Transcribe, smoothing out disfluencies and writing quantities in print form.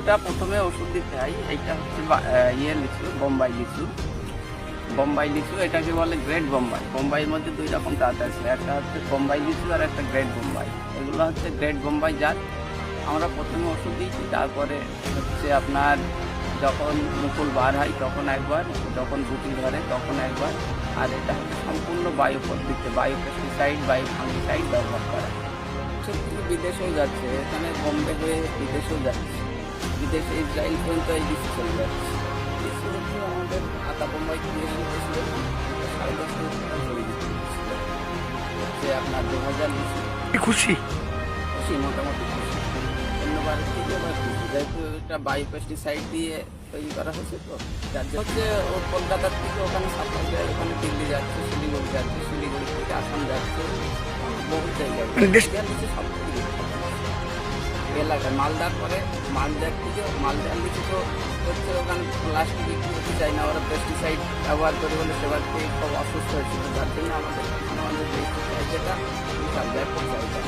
লিচুটা প্রথমে ওষুধ দিতে হয়। এইটা হচ্ছে লিচু, বোম্বাই লিচু, এটাকে বলে গ্রেট বোম্বাই। বোম্বাইয়ের মধ্যে দুই রকম জাত আছে, একটা হচ্ছে বোম্বাই লিচু আর একটা গ্রেট বোম্বাই। এগুলো হচ্ছে গ্রেট বোম্বাই জাত। আমরা প্রথমে ওষুধ দিয়েছি, তারপরে হচ্ছে আপনার যখন মুকুল বার হয় তখন একবার, যখন গুটি ধরে তখন একবার। আর এটা হচ্ছে সম্পূর্ণ বায়ু পদ্ধতিতে, বায়ু পেস্টিসাইড, বায়ু ফাঙ্গিসাইড ব্যবহার করা। সত্যি বিদেশেও যাচ্ছে, এখানে বোম্বে হয়ে বিদেশেও যাচ্ছে, বিদেশে ইসরায়েল পর্যন্ত এই লিচু চলে যাচ্ছে। লিচু হচ্ছে আমাদের আতা বোম্বাই দিয়ে এসেছিল 10.5 টাকা করে দিতে হচ্ছে আপনার 2000 লিচু। খুশি খুশি, মোটামুটি খুশি। অন্যবারের থেকে এবার খুশি, যেহেতু এটা বায়ো পেস্টিসাইড দিয়ে তৈরি করা হয়েছে, তো যার জন্য হচ্ছে ও কলকাতার থেকে ওখানে সাপ্লাই যায়, ওখানে দিল্লি যাচ্ছে, শিলিগুড়ি যাচ্ছে, শিলিগুড়ি থেকে আসাম যাচ্ছে, বহু জায়গায় লিচু সব থেকে এলাকায়। মালদার পরে মালদার লিচু তো হচ্ছে ওখানে প্লাস্টিক বিক্রি করতে চাই না, ওরা পেস্টিসাইড ব্যবহার করে বলে সেবার থেকে সব অসুস্থ হয়েছিল। যার জন্য আমাদের যেটা বিশাল ব্যাপক চাহিদা।